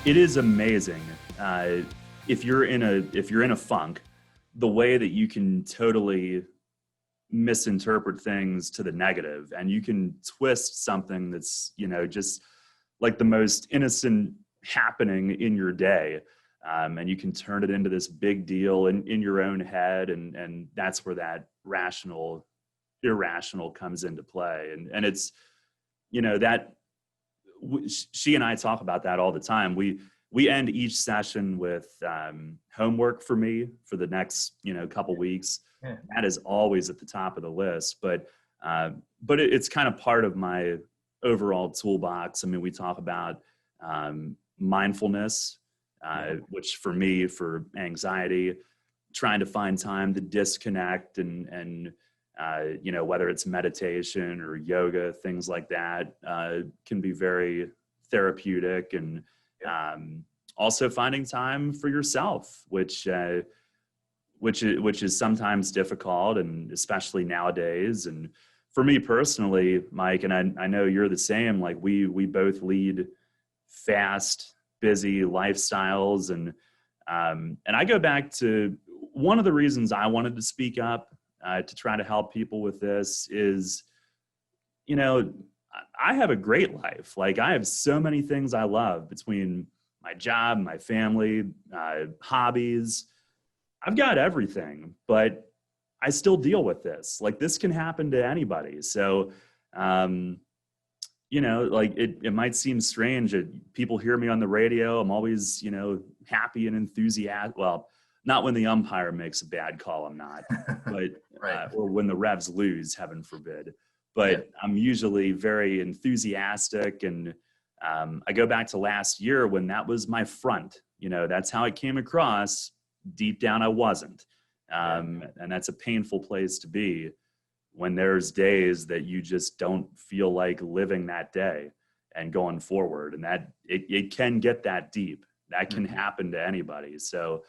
It is amazing. If you're in a funk, the way that you can totally misinterpret things to the negative, and you can twist something that's just like the most innocent happening in your day, and you can turn it into this big deal in your own head, and that's where that rational irrational comes into play, and it's that she and I talk about that all the time. We end each session with homework for me for the next couple weeks. Yeah. That is always at the top of the list, but it's kind of part of my overall toolbox. I mean, we talk about mindfulness, which for me, for anxiety, trying to find time to disconnect and whether it's meditation or yoga, things like that, can be very therapeutic. And also finding time for yourself, which is sometimes difficult, and especially nowadays. And for me personally, Mike, and I know you're the same, like we both lead fast, busy lifestyles. And I go back to one of the reasons I wanted to speak up, to try to help people with this is, I have a great life. Like, I have so many things I love between my job, my family, hobbies. I've got everything, but I still deal with this. Like, this can happen to anybody. So, like it might seem strange that people hear me on the radio. I'm always, happy and enthusiastic. Well, not when the umpire makes a bad call, I'm not, but, Right. or when the Revs lose, heaven forbid. But Yeah. I'm usually very enthusiastic. And I go back to last year when that was my front. That's how it came across. Deep down, I wasn't. And that's a painful place to be when there's days that you just don't feel like living that day and going forward. And that it can get that deep. That can happen to anybody. So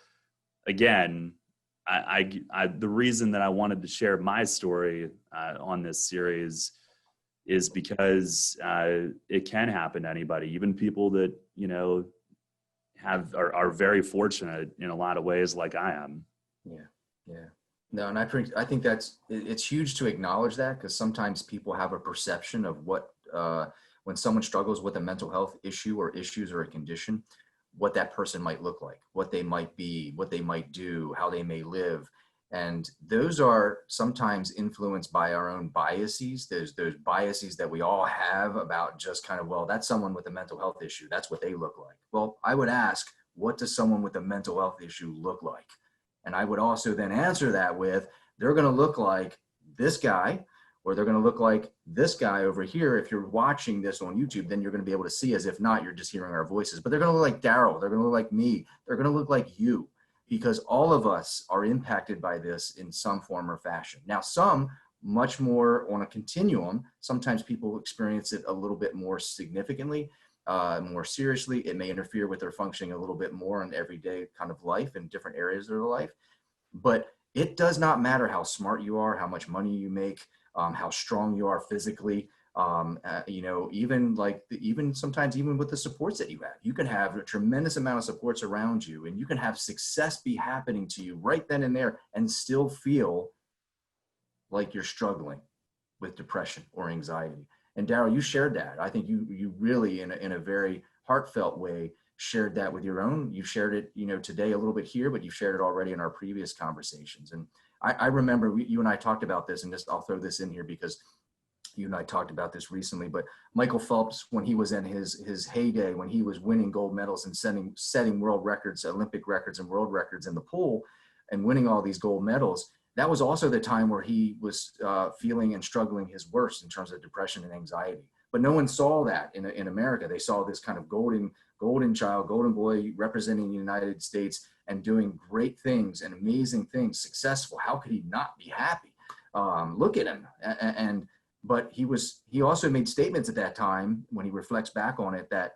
again, the reason that I wanted to share my story on this series is because it can happen to anybody, even people that are very fortunate in a lot of ways, like I am. Yeah. No, and I think it's huge to acknowledge that, because sometimes people have a perception of what when someone struggles with a mental health issue or issues or a condition, what that person might look like, what they might be, what they might do, how they may live. And those are sometimes influenced by our own biases. There's biases that we all have about just kind of, well, that's someone with a mental health issue. That's what they look like. Well, I would ask, what does someone with a mental health issue look like? And I would also then answer that with, they're going to look like this guy, or they're going to look like this guy over here. If you're watching this on YouTube, then you're going to be able to see us. If not, you're just hearing our voices. But they're going to look like Daryl. They're going to look like me. They're going to look like you, because all of us are impacted by this in some form or fashion. Now, some much more on a continuum. Sometimes people experience it a little bit more significantly, more seriously. It may interfere with their functioning a little bit more in everyday kind of life in different areas of their life. But it does not matter how smart you are, how much money you make, how strong you are physically. Even sometimes, even with the supports that you can have a tremendous amount of supports around you, and you can have success be happening to you right then and there, and still feel like you're struggling with depression or anxiety. And Daryl, you shared that. I think you really, in a very heartfelt way, shared that with your own. You shared it, today a little bit here, but you've shared it already in our previous conversations. And I remember you and I talked about this, and I'll throw this in here because you and I talked about this recently, but Michael Phelps, when he was in his heyday, when he was winning gold medals and setting world records, Olympic records and world records in the pool, and winning all these gold medals, that was also the time where he was feeling and struggling his worst in terms of depression and anxiety. But no one saw that in America. They saw this kind of golden child, golden boy representing the United States and doing great things and amazing things, successful. How could he not be happy? Look at him. But he also made statements at that time, when he reflects back on it, that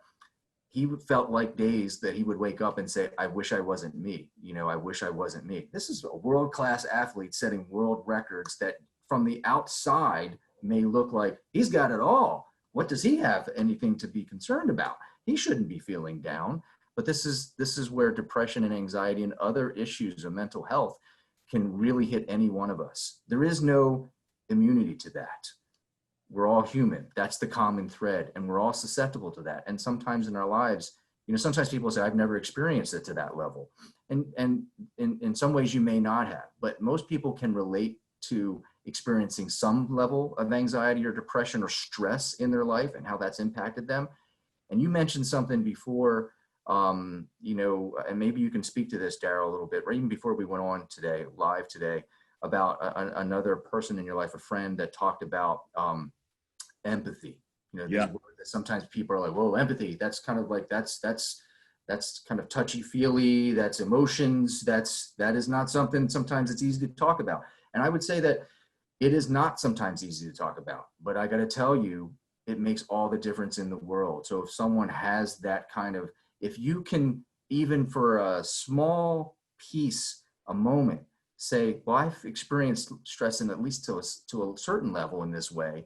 he felt like days that he would wake up and say, I wish I wasn't me. I wish I wasn't me. This is a world-class athlete setting world records that from the outside may look like he's got it all. What does he have anything to be concerned about? He shouldn't be feeling down. But this is where depression and anxiety and other issues of mental health can really hit any one of us. There is no immunity to that. We're all human. That's the common thread, and we're all susceptible to that. And sometimes in our lives, sometimes people say, I've never experienced it to that level. And in some ways you may not have, but most people can relate to experiencing some level of anxiety or depression or stress in their life and how that's impacted them. And you mentioned something before, and maybe you can speak to this, Daryl, a little bit, right even before we went on today, live today, about another person in your life, a friend that talked about empathy. These Yeah. words that sometimes people are like, whoa, empathy, that's kind of like, that's kind of touchy feely, that's emotions, that is not something sometimes it's easy to talk about. And I would say that it is not sometimes easy to talk about, but I got to tell you, it makes all the difference in the world. So if someone has that kind of, if you can, even for a small piece, a moment, say, well, I've experienced stress in at least to a certain level in this way,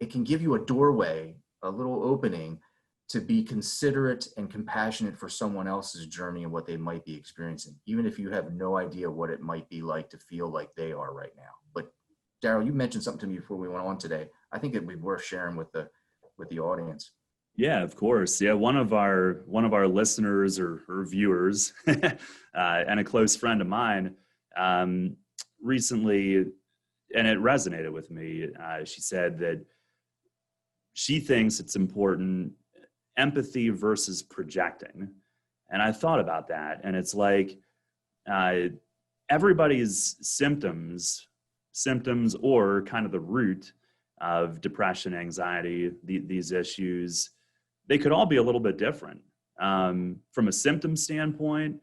it can give you a doorway, a little opening to be considerate and compassionate for someone else's journey and what they might be experiencing, even if you have no idea what it might be like to feel like they are right now. But Daryl, you mentioned something to me before we went on today. I think it'd be worth sharing with the audience. Yeah, of course. Yeah, one of our listeners or viewers, and a close friend of mine, recently, and it resonated with me. She said that she thinks it's important, empathy versus projecting, and I thought about that, and it's like uh, everybody's symptoms, or kind of the root of depression, anxiety, these issues, they could all be a little bit different. From a symptom standpoint,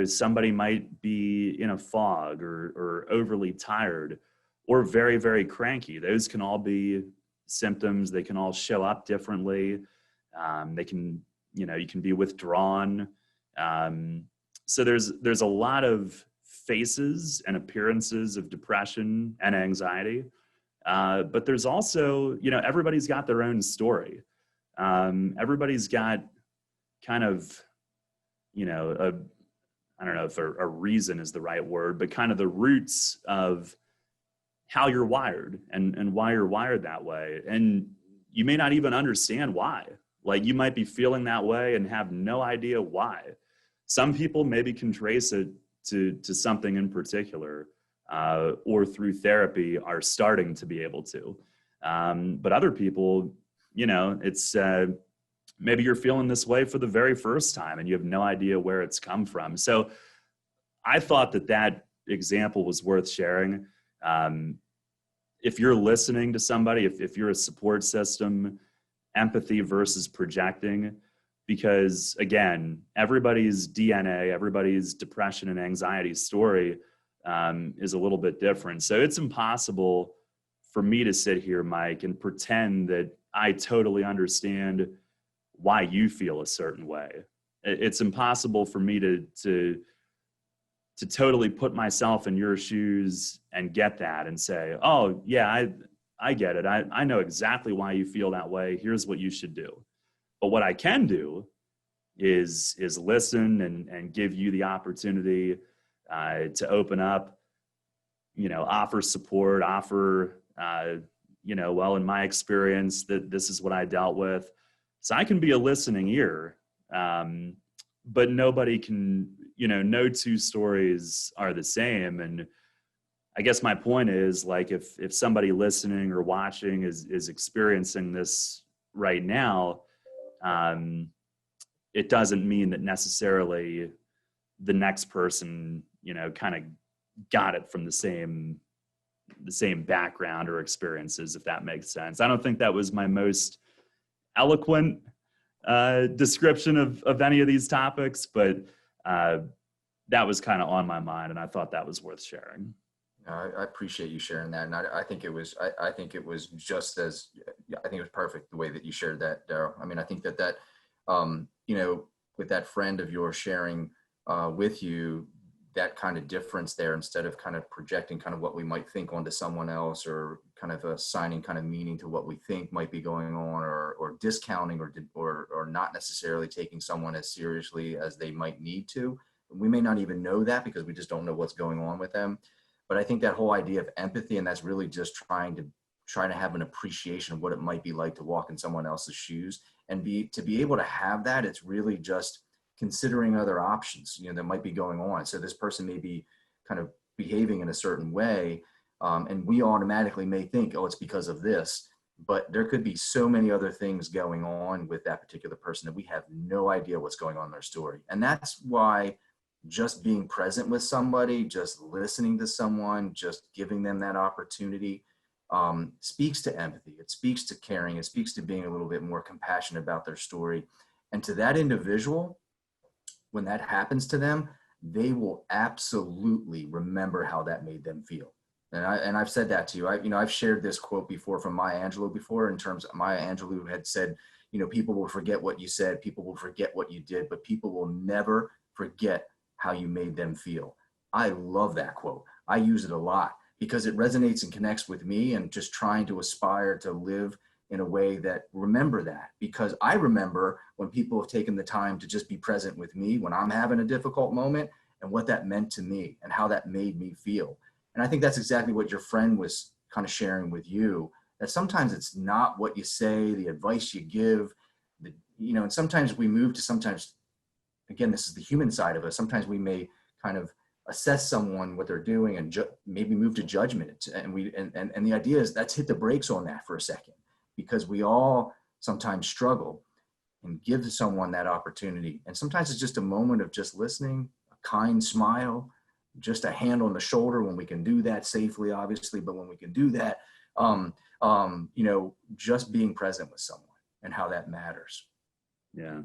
somebody might be in a fog or overly tired or very, very cranky. Those can all be symptoms. They can all show up differently. They can, you can be withdrawn. So there's a lot of faces and appearances of depression and anxiety. But there's also, everybody's got their own story. Everybody's got kind of, I don't know if a reason is the right word, but kind of the roots of how you're wired and why you're wired that way. And you may not even understand why. Like you might be feeling that way and have no idea why. Some people maybe can trace it to something in particular, or through therapy are starting to be able to. But other people, it's maybe you're feeling this way for the very first time and you have no idea where it's come from. So I thought that example was worth sharing. If you're listening to somebody, if you're a support system, empathy versus projecting, because again, everybody's DNA, everybody's depression and anxiety story is a little bit different. So it's impossible for me to sit here, Mike, and pretend that I totally understand why you feel a certain way. It's impossible for me to totally put myself in your shoes and get that and say, oh yeah, I get it. I know exactly why you feel that way. Here's what you should do. But what I can do is listen and give you the opportunity to open up, offer support, offer, well, in my experience, that this is what I dealt with. So I can be a listening ear, but nobody can, no two stories are the same. And I guess my point is, like, if somebody listening or watching is experiencing this right now, it doesn't mean that necessarily the next person, kind of got it from the same background or experiences, if that makes sense. I don't think that was my most eloquent description of any of these topics, but that was kind of on my mind, and I thought that was worth sharing. I appreciate you sharing that, and I think it was I think it was just as I think it was perfect the way that you shared that, Daryl. I mean, I think that with that friend of yours sharing with you, that kind of difference there, instead of kind of projecting kind of what we might think onto someone else or kind of assigning kind of meaning to what we think might be going on, or discounting or not necessarily taking someone as seriously as they might need to. We may not even know that because we just don't know what's going on with them. But I think that whole idea of empathy, and that's really just trying to have an appreciation of what it might be like to walk in someone else's shoes, and to be able to have that, it's really just considering other options, that might be going on. So this person may be kind of behaving in a certain way, and we automatically may think, oh, it's because of this, but there could be so many other things going on with that particular person that we have no idea what's going on in their story. And that's why just being present with somebody, just listening to someone, just giving them that opportunity, speaks to empathy. It speaks to caring. It speaks to being a little bit more compassionate about their story. And to that individual, when that happens to them, they will absolutely remember how that made them feel. And I've said that to you. I've shared this quote before from Maya Angelou before, in terms of Maya Angelou had said, people will forget what you said, people will forget what you did, but people will never forget how you made them feel. I love that quote. I use it a lot because it resonates and connects with me, and just trying to aspire to live in a way that remember that, because I remember when people have taken the time to just be present with me when I'm having a difficult moment, and what that meant to me and how that made me feel. And I think that's exactly what your friend was kind of sharing with you, that sometimes it's not what you say, the advice you give, and sometimes we move to again, this is the human side of us. Sometimes we may kind of assess someone, what they're doing, and maybe move to judgment. And the idea is, let's hit the brakes on that for a second, because we all sometimes struggle, and give someone that opportunity. And sometimes it's just a moment of just listening, a kind smile, just a hand on the shoulder when we can do that safely, obviously, but when we can do that, just being present with someone and how that matters. Yeah.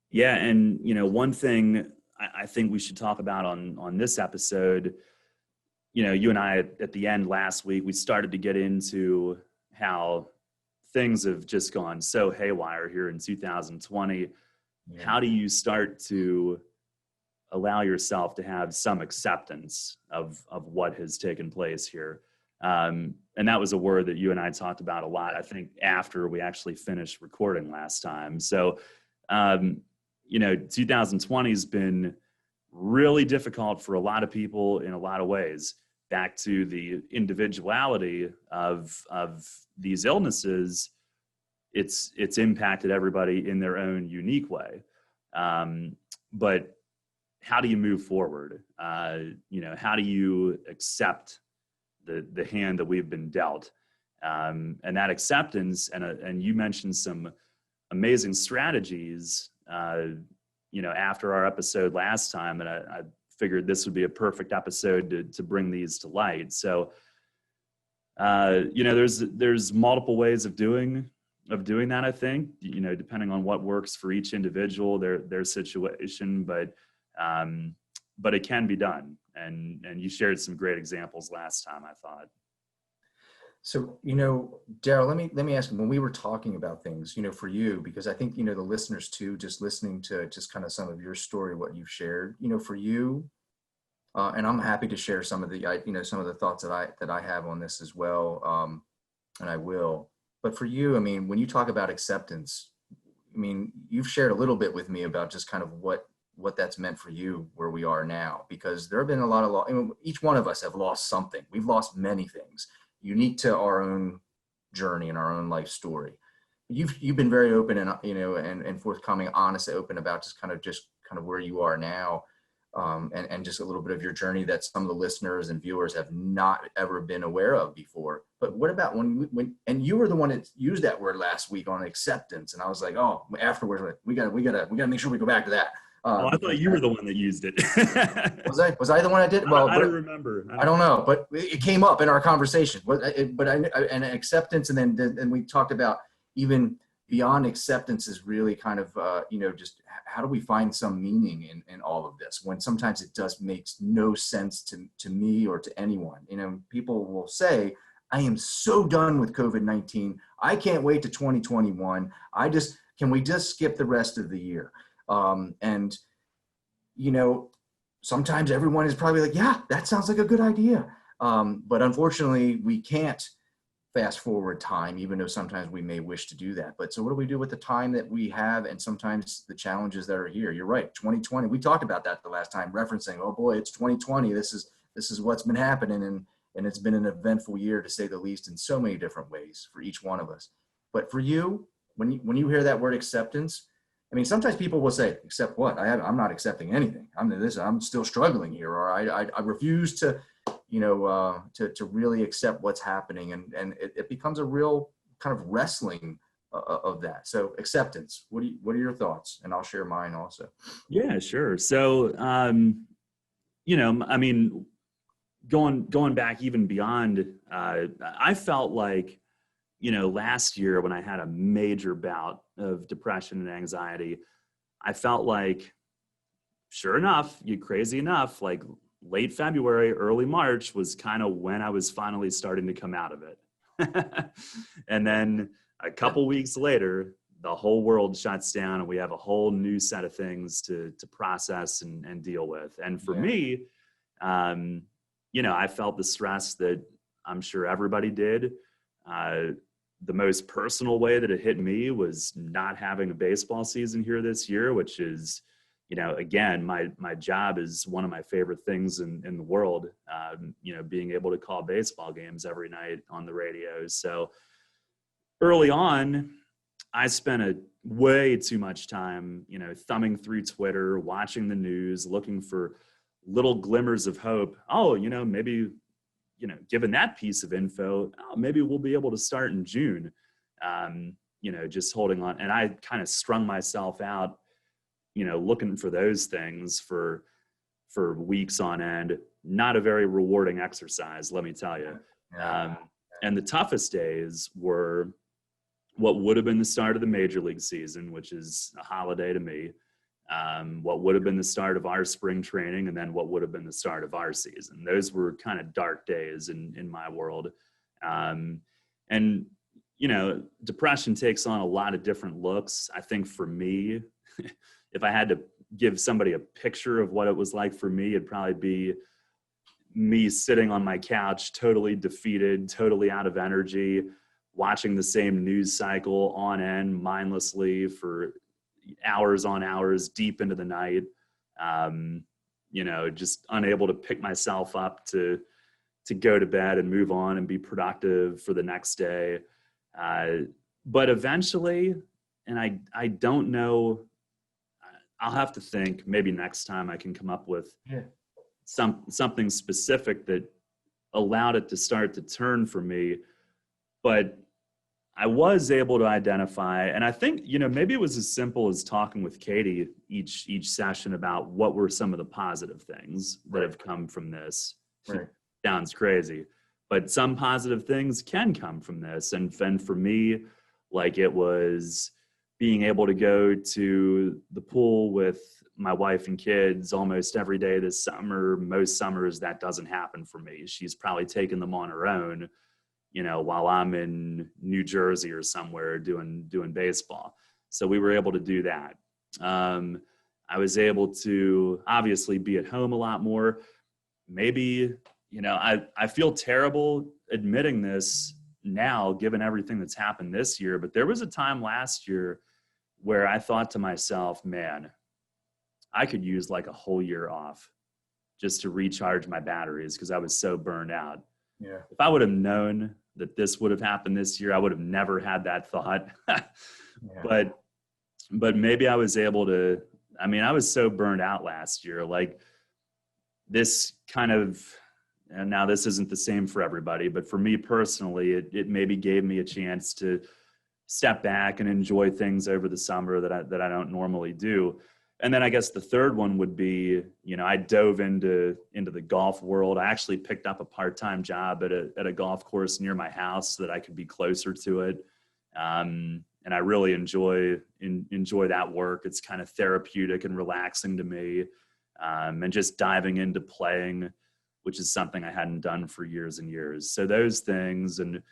Yeah. And, one thing I think we should talk about on this episode, you and I at the end last week, we started to get into how things have just gone so haywire here in 2020. Yeah. How do you start to allow yourself to have some acceptance of what has taken place here? And that was a word that you and I talked about a lot, I think, after we actually finished recording last time. So, 2020 has been really difficult for a lot of people in a lot of ways. Back to the individuality of these illnesses, it's impacted everybody in their own unique way. But how do you move forward? How do you accept the hand that we've been dealt? And that acceptance, and you mentioned some amazing strategies, after our episode last time, and I figured this would be a perfect episode to bring these to light. So, there's multiple ways of doing that, I think, depending on what works for each individual, their situation, but it can be done. And you shared some great examples last time, I thought. So, Daryl, let me ask you, when we were talking about things, for you, because I think, the listeners too, just listening to just kind of some of your story, what you've shared, for you, and I'm happy to share some of the, some of the thoughts that I have on this as well. And I will, but for you, when you talk about acceptance, you've shared a little bit with me about just kind of what that's meant for you where we are now, because there have been a lot of each one of us have lost something. We've lost many things unique to our own journey and our own life story. You've been very open and and forthcoming, honest, open about just kind of where you are now, and just a little bit of your journey that some of the listeners and viewers have not ever been aware of before. But what about when and you were the one that used that word last week on acceptance, and I was like, oh, afterwards we gotta make sure we go back to that. I thought you were the one that used it. Was I the one that did? Well, I don't remember. I don't know, but it came up in our conversation. And acceptance, and then we talked about even beyond acceptance is really kind of just how do we find some meaning in all of this, when sometimes it just makes no sense to me or to anyone. People will say, I am so done with COVID-19. I can't wait to 2021. Can we just skip the rest of the year? And sometimes everyone is probably like, yeah, that sounds like a good idea. But unfortunately we can't fast forward time, even though sometimes we may wish to do that. But so what do we do with the time that we have and sometimes the challenges that are here? You're right. 2020, we talked about that the last time, referencing, oh boy, it's 2020. This is what's been happening. And it's been an eventful year, to say the least, in so many different ways for each one of us. But for you, when you hear that word acceptance, I mean, sometimes people will say, accept what? I'm not accepting anything. I'm still struggling here, or I refuse to, to really accept what's happening. And it becomes a real kind of wrestling of that. So acceptance, what are your thoughts? And I'll share mine also. Yeah, sure. So, I mean, going back even beyond, I felt like, last year when I had a major bout of depression and anxiety, I felt like, sure enough, crazy enough, like late February, early March was kind of when I was finally starting to come out of it. And then a couple weeks later, the whole world shuts down and we have a whole new set of things to process and deal with. And for me, I felt the stress that I'm sure everybody did. The most personal way that it hit me was not having a baseball season here this year, which is, again, my job is one of my favorite things in the world, being able to call baseball games every night on the radio. So early on, I spent way too much time, thumbing through Twitter, watching the news, looking for little glimmers of hope. Oh, maybe, given that piece of info, maybe we'll be able to start in June, just holding on. And I kind of strung myself out, looking for those things for weeks on end. Not a very rewarding exercise, let me tell you. And the toughest days were what would have been the start of the major league season, which is a holiday to me. What would have been the start of our spring training, and then what would have been the start of our season. Those were kind of dark days in my world. And, depression takes on a lot of different looks. I think for me, if I had to give somebody a picture of what it was like for me, it'd probably be me sitting on my couch, totally defeated, totally out of energy, watching the same news cycle on end mindlessly for hours on hours deep into the night, just unable to pick myself up to go to bed and move on and be productive for the next day. But eventually, and I don't know, I'll have to think, maybe next time I can come up with something specific that allowed it to start to turn for me. But I was able to identify, and I think, maybe it was as simple as talking with Katie each session about what were some of the positive things that have come from this. Right. Sounds crazy, but some positive things can come from this. And for me, like, it was being able to go to the pool with my wife and kids almost every day this summer. Most summers that doesn't happen for me. She's probably taken them on her own, while I'm in New Jersey or somewhere doing baseball. So we were able to do that. I was able to obviously be at home a lot more. Maybe, I feel terrible admitting this now, given everything that's happened this year, but there was a time last year where I thought to myself, man, I could use like a whole year off just to recharge my batteries because I was so burned out. Yeah. If I would have known that this would have happened this year, I would have never had that thought. But maybe I was able to, I was so burned out last year. Like this kind of, and now this isn't the same for everybody, but for me personally, it maybe gave me a chance to step back and enjoy things over the summer that I don't normally do. And then I guess the third one would be, I dove into the golf world. I actually picked up a part-time job at a golf course near my house so that I could be closer to it. And I really enjoy that work. It's kind of therapeutic and relaxing to me. And just diving into playing, which is something I hadn't done for years and years. So those things. And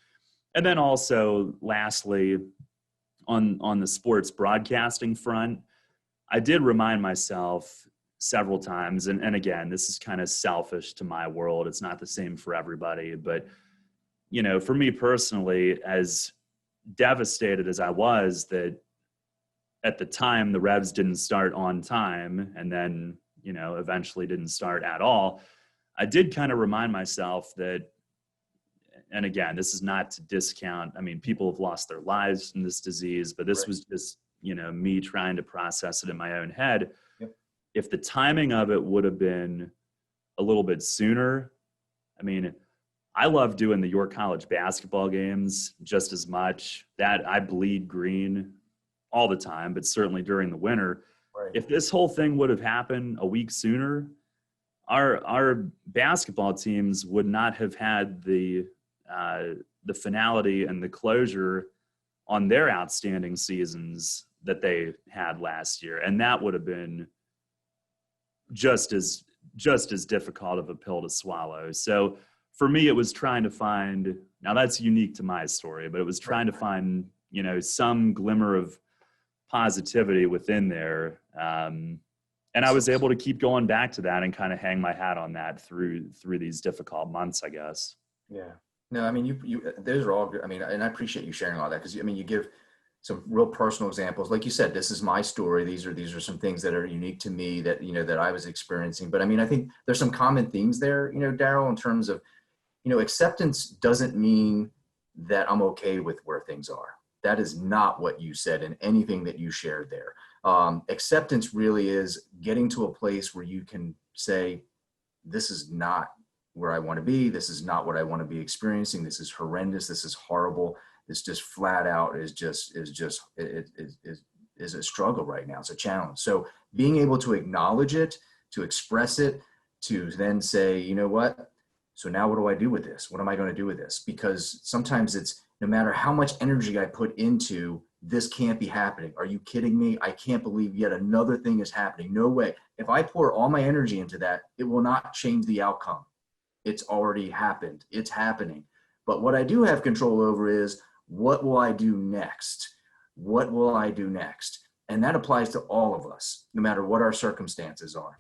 then also lastly, on the sports broadcasting front, I did remind myself several times, and again, this is kind of selfish to my world. It's not the same for everybody, but you know, for me personally, as devastated as I was that at the time the revs didn't start on time and then, you know, eventually didn't start at all, I did kind of remind myself that, and again, this is not to discount, I mean, people have lost their lives from this disease, but this was just, you know, me trying to process it in my own head. Yep. If the timing of it would have been a little bit sooner, I mean, I love doing the York College basketball games just as much. That I bleed green all the time, but certainly during the winter. Right. If this whole thing would have happened a week sooner, our basketball teams would not have had the finality and the closure on their outstanding seasons that they had last year, and that would have been just as difficult of a pill to swallow. So for me, it was trying to find, now that's unique to my story, but it was trying to find, you know, some glimmer of positivity within there. And I was able to keep going back to that and kind of hang my hat on that through these difficult months, I guess. Yeah. No, I mean, you those are all good. I mean, and I appreciate you sharing all that, because I mean, you give some real personal examples. Like you said, this is my story. These are some things that are unique to me that, you know, that I was experiencing. But I mean, I think there's some common themes there, you know, Daryl, in terms of, you know, acceptance doesn't mean that I'm okay with where things are. That is not what you said in anything that you shared there. Acceptance really is getting to a place where you can say, this is not where I want to be. This is not what I want to be experiencing. This is horrendous. This is horrible. This just flat out is a struggle right now. It's a challenge. So being able to acknowledge it, to express it, to then say, you know what? So now what do I do with this? What am I going to do with this? Because sometimes it's, no matter how much energy I put into this, can't be happening. Are you kidding me? I can't believe yet another thing is happening. No way. If I pour all my energy into that, it will not change the outcome. It's already happened. It's happening. But what I do have control over is, what will I do next? What will I do next? And that applies to all of us, no matter what our circumstances are.